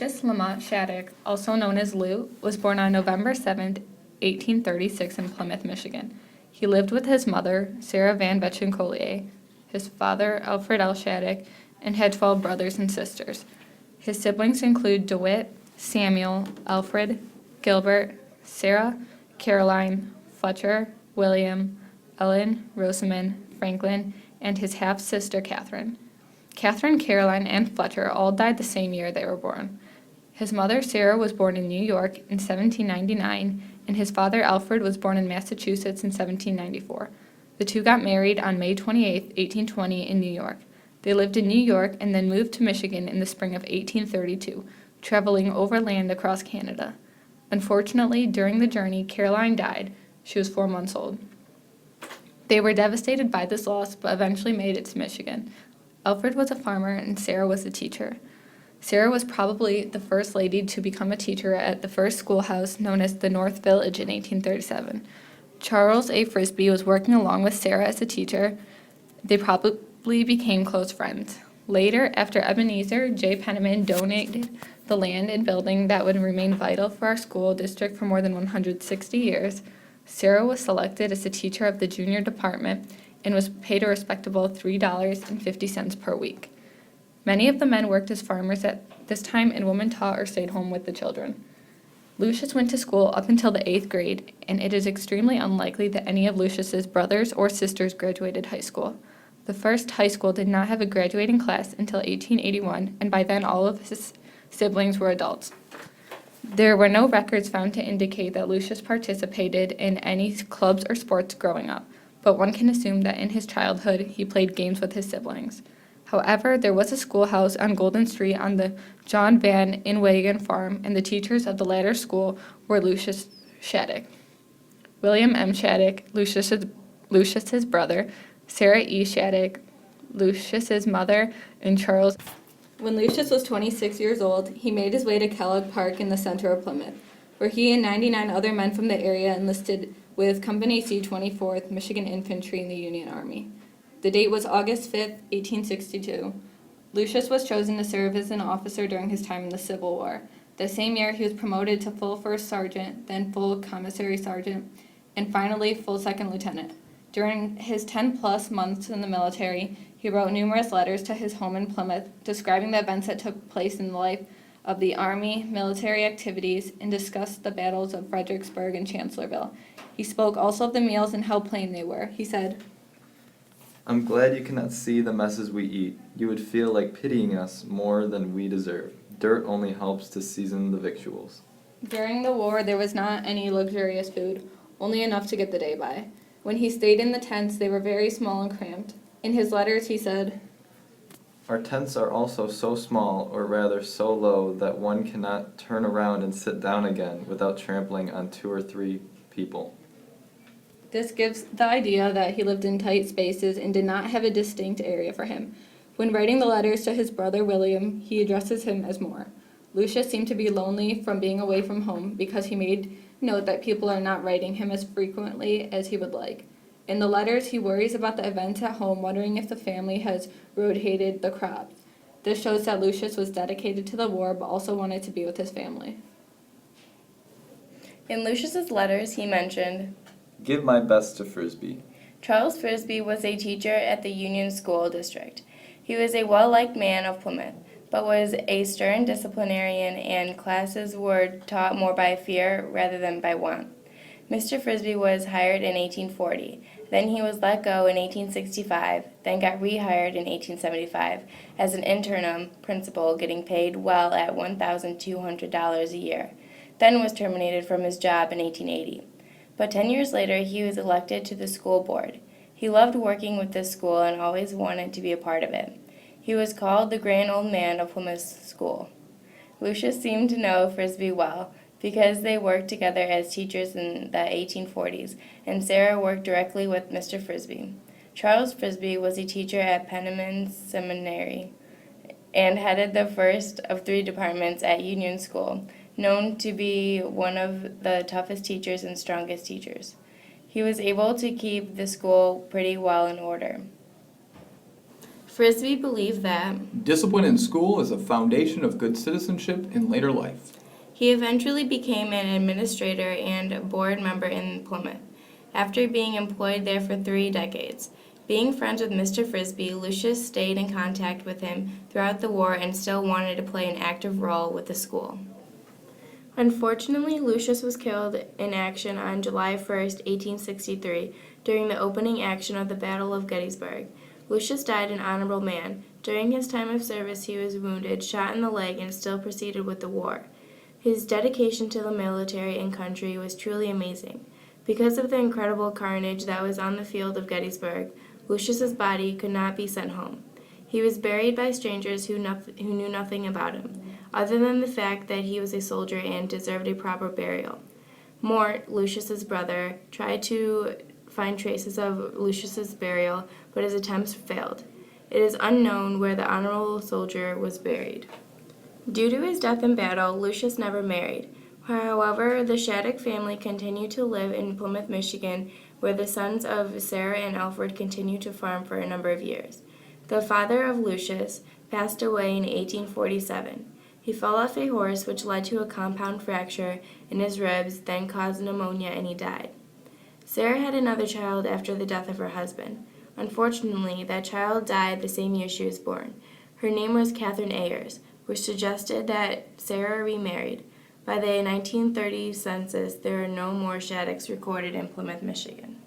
Lucius Lamont Shattuck, also known as Lou, was born on November 7, 1836 in Plymouth, Michigan. He lived with his mother, Sarah Van Vechen Collier, his father, Alfred L. Shattuck, and had 12 brothers and sisters. His siblings include DeWitt, Samuel, Alfred, Gilbert, Sarah, Caroline, Fletcher, William, Ellen, Rosamond, Franklin, and his half-sister Catherine. Catherine, Caroline, and Fletcher all died the same year they were born. His mother, Sarah, was born in New York in 1799, and his father, Alfred, was born in Massachusetts in 1794. The two got married on May 28, 1820, in New York. They lived in New York and then moved to Michigan in the spring of 1832, traveling overland across Canada. Unfortunately, during the journey, Caroline died. She was 4 months old. They were devastated by this loss, but eventually made it to Michigan. Alfred was a farmer and Sarah was a teacher. Sarah was probably the first lady to become a teacher at the first schoolhouse known as the North Village in 1837. Charles A. Frisbee was working along with Sarah as a teacher. They probably became close friends. Later, after Ebenezer J. Penniman donated the land and building that would remain vital for our school district for more than 160 years, Sarah was selected as the teacher of the junior department and was paid a respectable $3.50 per week. Many of the men worked as farmers at this time, and women taught or stayed home with the children. Lucius went to school up until the 8th grade, and it is extremely unlikely that any of Lucius's brothers or sisters graduated high school. The first high school did not have a graduating class until 1881, and by then all of his siblings were adults. There were no records found to indicate that Lucius participated in any clubs or sports growing up, but one can assume that in his childhood he played games with his siblings. However, there was a schoolhouse on Golden Street on the John Van Inwagen farm, and the teachers of the latter school were Lucius Shattuck, William M. Shattuck, Lucius's brother, Sarah E. Shattuck, Lucius's mother, and Charles. When Lucius was 26 years old, he made his way to Kellogg Park in the center of Plymouth, where he and 99 other men from the area enlisted with Company C 24th Michigan Infantry in the Union Army. The date was August 5, 1862. Lucius was chosen to serve as an officer during his time in the Civil War. The same year, he was promoted to full first sergeant, then full commissary sergeant, and finally full second lieutenant. During his 10-plus months in the military, he wrote numerous letters to his home in Plymouth, describing the events that took place in the life of the Army, military activities, and discussed the battles of Fredericksburg and Chancellorsville. He spoke also of the meals and how plain they were. He said, "I'm glad you cannot see the messes we eat. You would feel like pitying us more than we deserve. Dirt only helps to season the victuals." During the war, there was not any luxurious food, only enough to get the day by. When he stayed in the tents, they were very small and cramped. In his letters, he said, "Our tents are also so small, or rather so low, that one cannot turn around and sit down again without trampling on 2 or 3 people." This gives the idea that he lived in tight spaces and did not have a distinct area for him. When writing the letters to his brother William, he addresses him as Moore. Lucius seemed to be lonely from being away from home because he made note that people are not writing him as frequently as he would like. In the letters, he worries about the events at home, wondering if the family has rotated the crops. This shows that Lucius was dedicated to the war but also wanted to be with his family. In Lucius's letters, he mentioned, "Give my best to Frisbee." Charles Frisbee was a teacher at the Union School District. He was a well-liked man of Plymouth, but was a stern disciplinarian, and classes were taught more by fear rather than by want. Mr. Frisbee was hired in 1840. Then he was let go in 1865, then got rehired in 1875 as an interim principal, getting paid well at $1,200 a year, then was terminated from his job in 1880. But 10 years later, he was elected to the school board. He loved working with this school and always wanted to be a part of it. He was called the grand old man of Plymouth School. Lucius seemed to know Frisbee well, because they worked together as teachers in the 1840s, and Sarah worked directly with Mr. Frisbee. Charles Frisbee was a teacher at Penniman Seminary and headed the first of 3 departments at Union School, known to be one of the toughest teachers and strongest teachers. He was able to keep the school pretty well in order. Frisbee believed that discipline in school is a foundation of good citizenship in later life. he eventually became an administrator and board member in Plymouth, after being employed there for 3 decades. Being friends with Mr. Frisbee, Lucius stayed in contact with him throughout the war and still wanted to play an active role with the school. Unfortunately, Lucius was killed in action on July 1, 1863, during the opening action of the Battle of Gettysburg. Lucius died an honorable man. During his time of service, he was wounded, shot in the leg, and still proceeded with the war. His dedication to the military and country was truly amazing. Because of the incredible carnage that was on the field of Gettysburg, Lucius's body could not be sent home. He was buried by strangers who knew nothing about him, other than the fact that he was a soldier and deserved a proper burial. Mort, Lucius's brother, tried to find traces of Lucius's burial, but his attempts failed. It is unknown where the honorable soldier was buried. Due to his death in battle, Lucius never married. However, the Shattuck family continued to live in Plymouth, Michigan, where the sons of Sarah and Alfred continued to farm for a number of years. The father of Lucius passed away in 1847. He fell off a horse, which led to a compound fracture in his ribs, then caused pneumonia, and he died. Sarah had another child after the death of her husband. Unfortunately, that child died the same year she was born. Her name was Catherine Ayers, which suggested that Sarah remarried. By the 1930 census, there are no more Shattocks recorded in Plymouth, Michigan.